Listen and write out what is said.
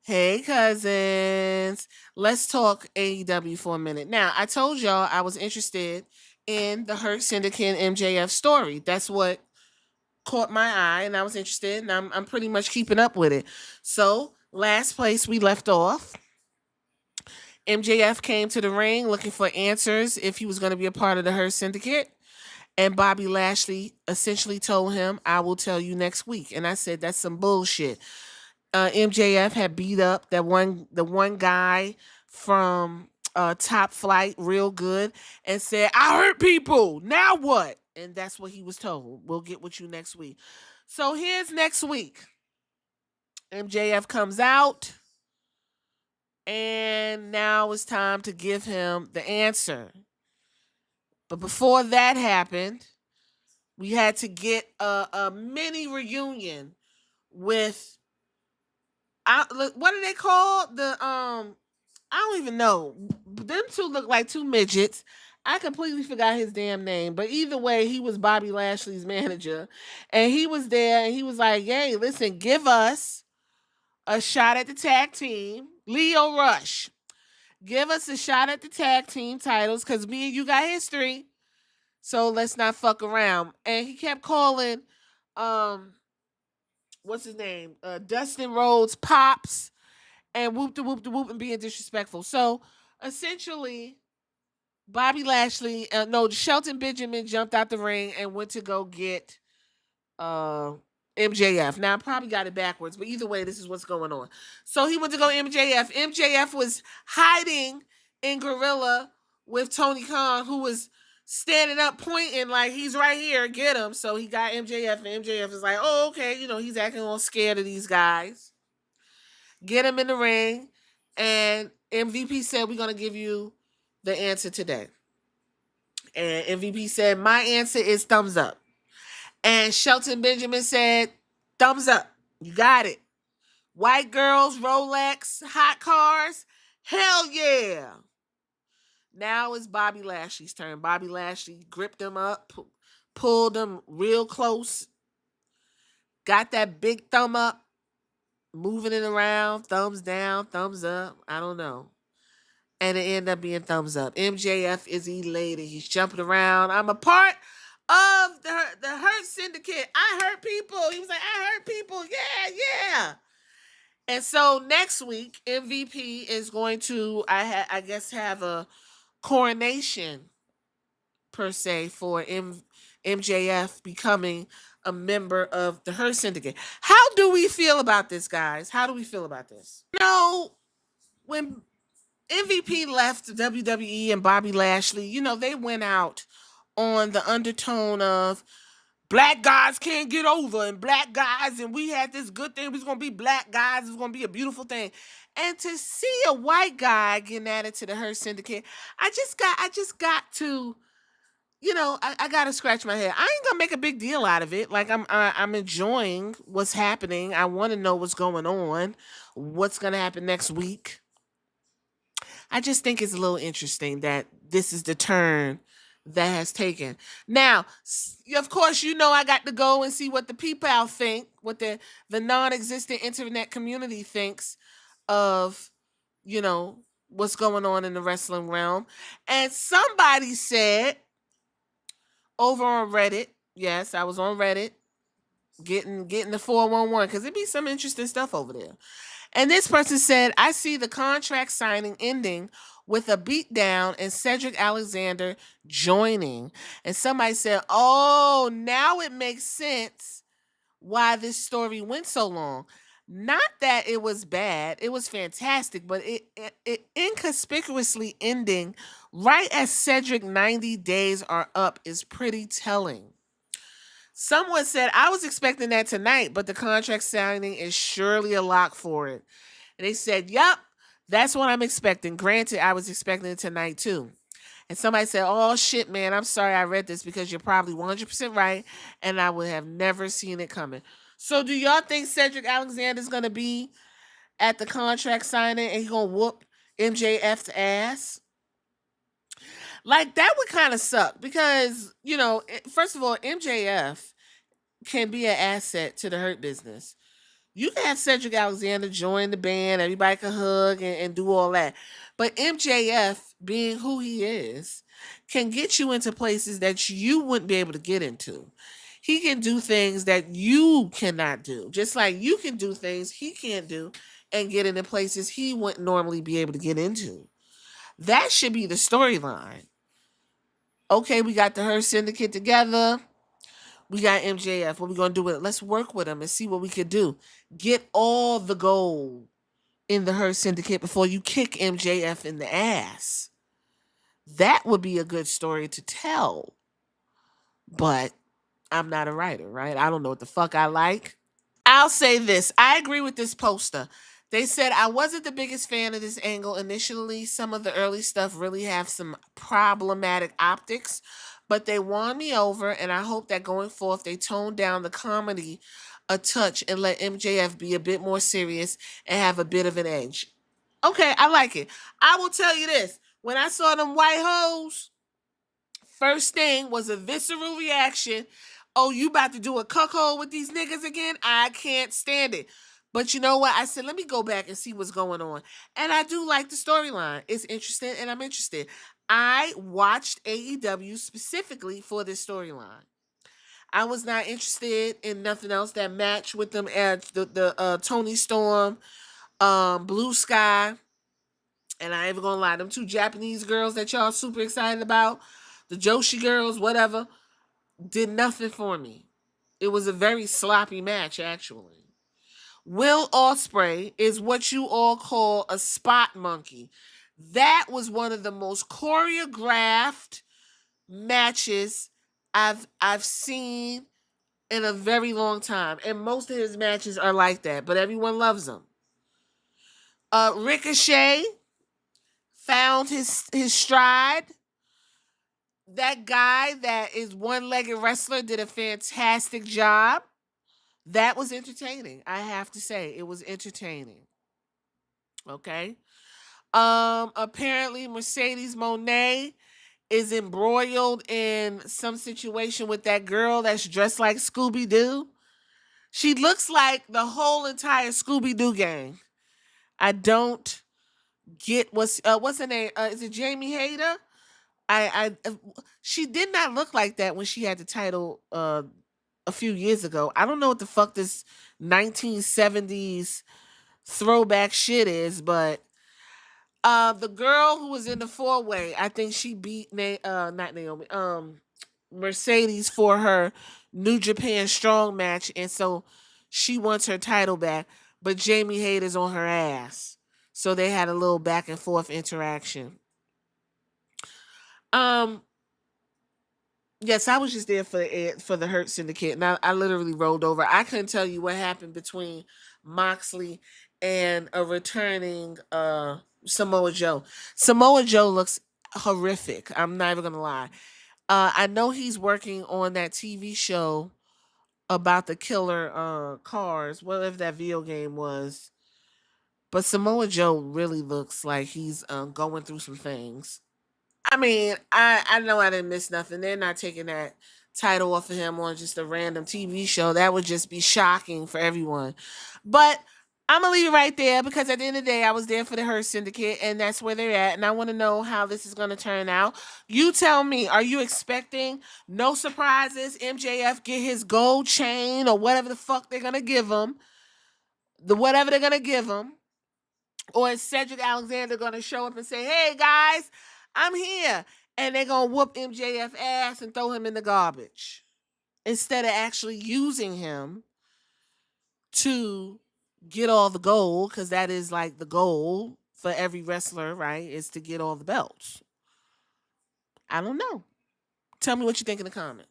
Hey, cousins. Let's talk AEW for a minute. Now, I told y'all I was interested in the Hurt Syndicate MJF story. That's what caught my eye, and I was interested, and I'm pretty much keeping up with it. So, last place we left off, MJF came to the ring looking for answers if he was going to be a part of the Hurt Syndicate. And Bobby Lashley essentially told him, I will tell you next week. And I said, that's some bullshit. MJF had beat up the one guy from Top Flight real good and said, I hurt people. Now what? And that's what he was told. We'll get with you next week. So here's next week. MJF comes out, and now it's time to give him the answer. But before that happened, we had to get a mini reunion with what are they called? I don't even know. Them two look like two midgets. I completely forgot his damn name, but either way, he was Bobby Lashley's manager, and he was there, and he was like, "Hey, listen, give us a shot at the tag team, Leo Rush. Give us a shot at the tag team titles, cause me and you got history. So let's not fuck around." And he kept calling, um, what's his name, Dustin Rhodes Pops, and whoop de whoop de whoop, and being disrespectful. So essentially, Bobby Lashley, no, Shelton Benjamin jumped out the ring and went to go get uh, MJF. Now I probably got it backwards, but either way, this is what's going on. So he went to go MJF. MJF was hiding in Gorilla with Tony Khan, who was standing up pointing like he's right here, get him. So he got MJF, and MJF is like, oh, okay, he's acting all scared of these guys. Get him in the ring, and MVP said, we're going to give you the answer today. And MVP said, my answer is thumbs up. And Shelton Benjamin said, thumbs up. You got it. White girls, Rolex, hot cars. Hell yeah. Now it's Bobby Lashley's turn. Bobby Lashley gripped him up, pulled him real close, got that big thumb up, moving it around, thumbs down, thumbs up. I don't know. And it ended up being thumbs up. MJF is elated. He's jumping around. I'm a part of the Hurt Syndicate. I hurt people. He was like, I hurt people. Yeah, yeah. And so next week, MVP is going to, I guess, have a coronation per se for MJF becoming a member of the Hurt Syndicate. How do we feel about this, guys? How do we feel about this? When MVP left WWE and Bobby Lashley, they went out on the undertone of black guys can't get over, and black guys, and we had this good thing. We was gonna be black guys. It was gonna be a beautiful thing. And to see a white guy getting added to the Hurt Syndicate, I just got to, I gotta scratch my head. I ain't gonna make a big deal out of it. Like I'm enjoying what's happening. I want to know what's going on, what's gonna happen next week. I just think it's a little interesting that this is the turn that has taken. Now, of course, I got to go and see what the people think, what the non-existent internet community thinks of, what's going on in the wrestling realm. And somebody said over on Reddit, yes, I was on Reddit, getting the 411, because it'd be some interesting stuff over there. And this person said, I see the contract signing ending with a beatdown and Cedric Alexander joining. And somebody said, oh, now it makes sense why this story went so long. Not that it was bad, it was fantastic, but it inconspicuously ending right as Cedric 90 days are up is pretty telling. Someone said, I was expecting that tonight, but the contract signing is surely a lock for it. And they said, yep, that's what I'm expecting. Granted, I was expecting it tonight too. And somebody said, oh shit, man, I'm sorry I read this, because you're probably 100% right, and I would have never seen it coming. So do y'all think Cedric Alexander's going to be at the contract signing and he's going to whoop MJF's ass? Like, that would kind of suck, because, first of all, MJF can be an asset to the Hurt business. You can have Cedric Alexander join the band, everybody can hug and do all that. But MJF, being who he is, can get you into places that you wouldn't be able to get into. He can do things that you cannot do. Just like you can do things he can't do and get into places he wouldn't normally be able to get into. That should be the storyline. Okay, we got the Hurt Syndicate together. We got MJF. What we gonna do with it? Let's work with him and see what we could do. Get all the gold in the Hurt Syndicate before you kick MJF in the ass. That would be a good story to tell. But I'm not a writer, right? I don't know what the fuck I like. I'll say this. I agree with this poster. They said I wasn't the biggest fan of this angle initially. Some of the early stuff really have some problematic optics, but they won me over, and I hope that going forth they tone down the comedy a touch and let MJF be a bit more serious and have a bit of an edge. Okay, I like it. I will tell you this. When I saw them white hoes, first thing was a visceral reaction. Oh, you about to do a cuckold with these niggas again? I can't stand it. But you know what? I said, let me go back and see what's going on. And I do like the storyline. It's interesting, and I'm interested. I watched AEW specifically for this storyline. I was not interested in nothing else. That match with them at the Tony Storm, Blue Sky, and I ain't even gonna lie, them two Japanese girls that y'all super excited about, the Joshi girls, whatever, did nothing for me. It was a very sloppy match, actually. Will Ospreay is what you all call a spot monkey. That was one of the most choreographed matches I've seen in a very long time, and most of his matches are like that. But everyone loves him. Ricochet found his stride. That guy that is one-legged wrestler did a fantastic job. That was entertaining. I have to say, it was entertaining. Okay. Apparently Mercedes Moné is embroiled in some situation with that girl that's dressed like Scooby-Doo. She looks like the whole entire Scooby-Doo gang. I don't get what's her name? Is it Jamie Hayter? She did not look like that when she had the title a few years ago. I don't know what the fuck this 1970s throwback shit is, but the girl who was in the four-way, I think she beat not Naomi, Mercedes for her New Japan Strong match, and so she wants her title back, but Jamie Hayter's on her ass. So they had a little back and forth interaction. Um Yes, I was just there for the Hurt Syndicate, and I literally rolled over. I couldn't tell you what happened between Moxley and a returning Samoa Joe. Samoa Joe looks horrific. I'm not even gonna lie. I know he's working on that TV show about the killer cars, whatever that video game was. But Samoa Joe really looks like he's going through some things. I mean, I know I didn't miss nothing. They're not taking that title off of him on just a random TV show. That would just be shocking for everyone. But I'm gonna leave it right there because at the end of the day, I was there for the Hurt Syndicate, and that's where they're at. And I want to know how this is gonna turn out. You tell me, are you expecting no surprises? MJF get his gold chain or whatever the fuck they're gonna give him, whatever they're gonna give him. Or is Cedric Alexander going to show up and say, hey, guys, I'm here. And they're going to whoop MJF ass and throw him in the garbage instead of actually using him to get all the gold, because that is like the goal for every wrestler, right, is to get all the belts. I don't know. Tell me what you think in the comments.